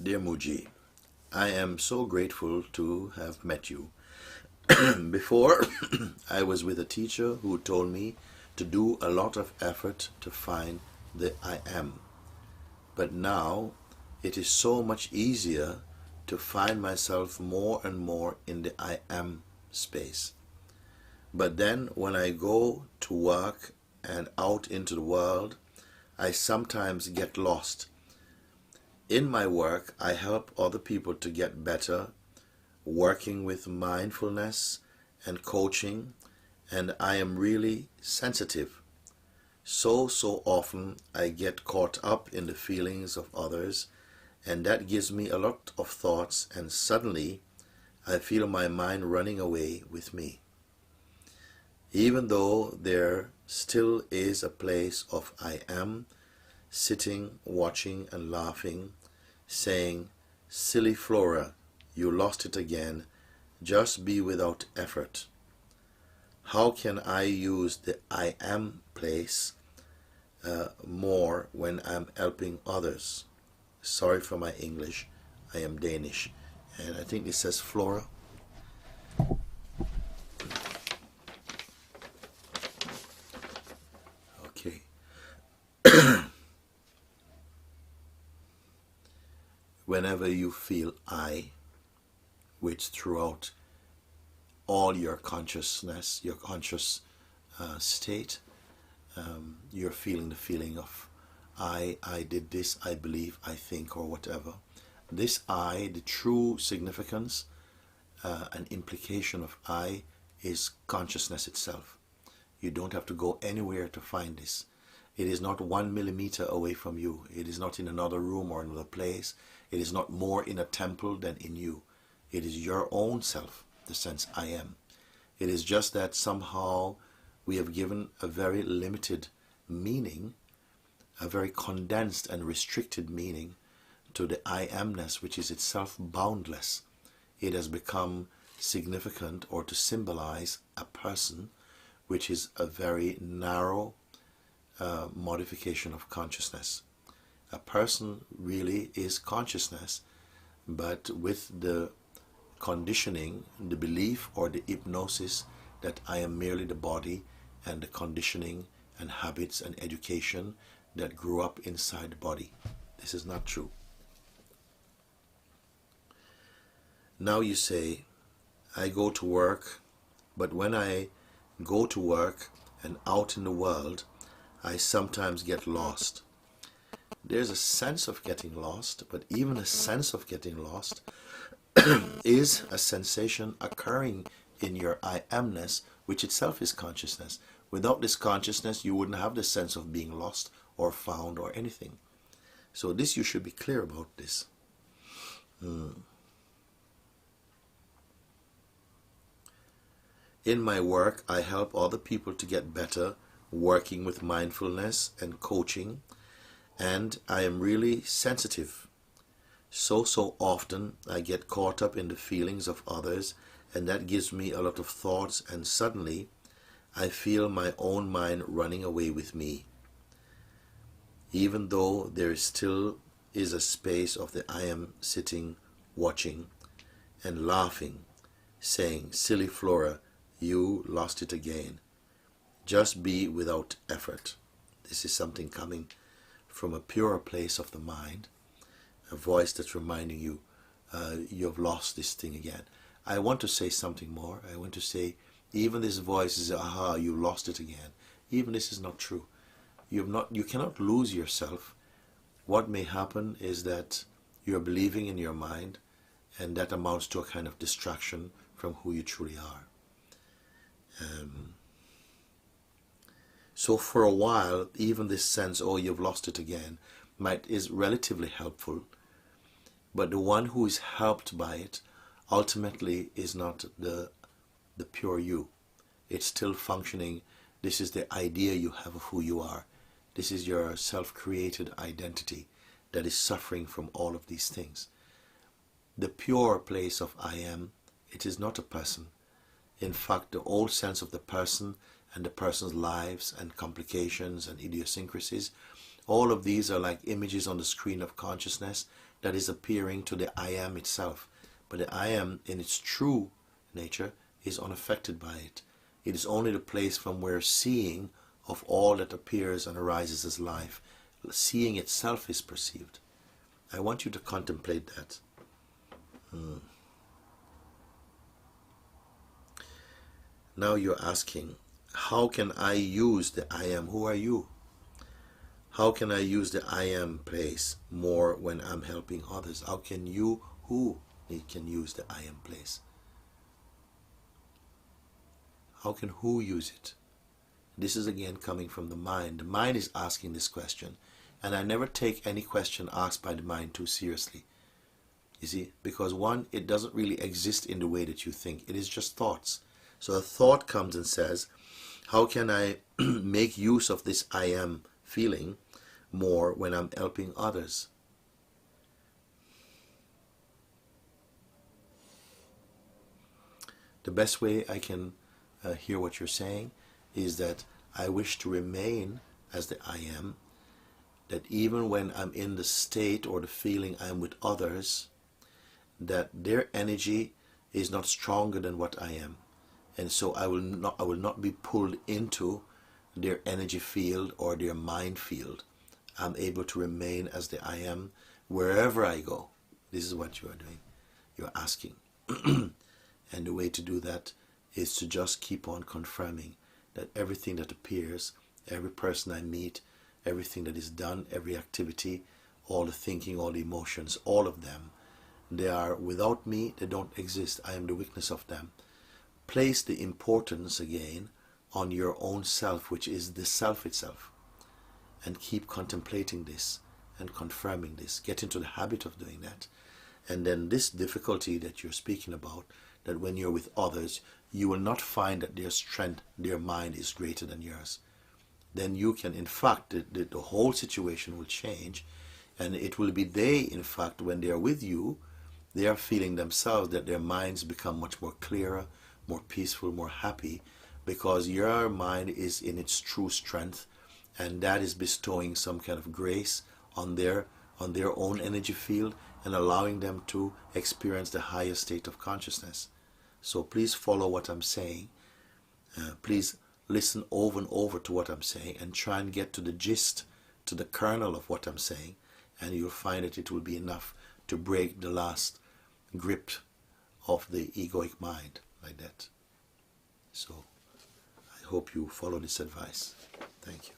Dear Mooji, I am so grateful to have met you. Before, I was with a teacher who told me to do a lot of effort to find the I am. But now, it is so much easier to find myself more and more in the I am space. But then, when I go to work and out into the world, I sometimes get lost. In my work, I help other people to get better, working with mindfulness and coaching, and I am really sensitive. So often I get caught up in the feelings of others, and that gives me a lot of thoughts, and suddenly I feel my mind running away with me. Even though there still is a place of I am, sitting, watching, and laughing, saying, "Silly Flora, you lost it again. Just be without effort." How can I use the I am place more when I'm helping others? Sorry for my English. I am Danish. And I think this says Flora. Okay. Whenever you feel I, which throughout all your consciousness, your conscious state, you're feeling the feeling of I did this, I believe, I think, or whatever. This I, the true significance and implication of I is consciousness itself. You don't have to go anywhere to find this. It is not 1 millimeter away from you. It is not in another room or another place. It is not more in a temple than in you. It is your own self, the sense I am. It is just that somehow we have given a very limited meaning, a very condensed and restricted meaning to the I amness, which is itself boundless. It has become significant or to symbolize a person, which is a very narrow modification of consciousness. A person really is consciousness, but with the conditioning, the belief or the hypnosis that I am merely the body, and the conditioning and habits and education that grew up inside the body. This is not true. Now you say, I go to work, but when I go to work and out in the world, I sometimes get lost. There's a sense of getting lost, but even a sense of getting lost is a sensation occurring in your I amness, which itself is consciousness. Without this consciousness, you wouldn't have the sense of being lost or found or anything. So this, you should be clear about this. In my work, I help other people to get better, working with mindfulness and coaching, and I am really sensitive. So often I get caught up in the feelings of others, and that gives me a lot of thoughts, and suddenly I feel my own mind running away with me. Even though there still is a space of the I am, sitting, watching, and laughing, saying, "Silly Flora, you lost it again. Just be without effort." This is something coming from a purer place of the mind, a voice that's reminding you, you've lost this thing again. I want to say something more. I want to say, even this voice is, aha, you lost it again. Even this is not true. You cannot lose yourself. What may happen is that you're believing in your mind, and that amounts to a kind of distraction from who you truly are. So for a while, even this sense, oh, you've lost it again, is relatively helpful. But the one who is helped by it ultimately is not the pure you. It's still functioning. This is the idea you have of who you are. This is your self-created identity that is suffering from all of these things. The pure place of I am, it is not a person. In fact, the old sense of the person and the person's lives and complications and idiosyncrasies All of these are like images on the screen of consciousness that is appearing to the I am itself. But the I am in its true nature is unaffected by it. It is only the place from where seeing of all that appears and arises as life, seeing itself, is perceived. I want you to contemplate that. Now you're asking, how can I use the I am? Who are you? How can I use the I am place more when I'm helping others? How can you, who can use the I am place? How can who use it? This is again coming from the mind. The mind is asking this question. And I never take any question asked by the mind too seriously. You see, because one, it doesn't really exist in the way that you think. It is just thoughts. So a thought comes and says, how can I make use of this I am feeling more when I'm helping others? The best way I can hear what you're saying is that I wish to remain as the I am, that even when I'm in the state or the feeling I'm with others, that their energy is not stronger than what I am. And so I will not be pulled into their energy field or their mind field. I'm able to remain as the I am wherever I go. This is what you are doing. You're asking. And the way to do that is to just keep on confirming that everything that appears, every person I meet, everything that is done, every activity, all the thinking, all the emotions, all of them, they are without me, they don't exist. I am the witness of them. Place the importance again on your own self, which is the self itself, and keep contemplating this and confirming this. Get into the habit of doing that. And then this difficulty that you're speaking about, that when you're with others, you will not find that their strength, their mind is greater than yours. Then you can, in fact, the whole situation will change, and it will be they, in fact, when they are with you, they are feeling themselves that their minds become much more clearer, more peaceful, more happy, because your mind is in its true strength, and that is bestowing some kind of grace on their own energy field and allowing them to experience the higher state of consciousness. So please follow what I'm saying. Please listen over and over to what I'm saying and try and get to the gist, to the kernel of what I'm saying, and you'll find that it will be enough to break the last grip of the egoic mind like that. So I hope you follow this advice. Thank you.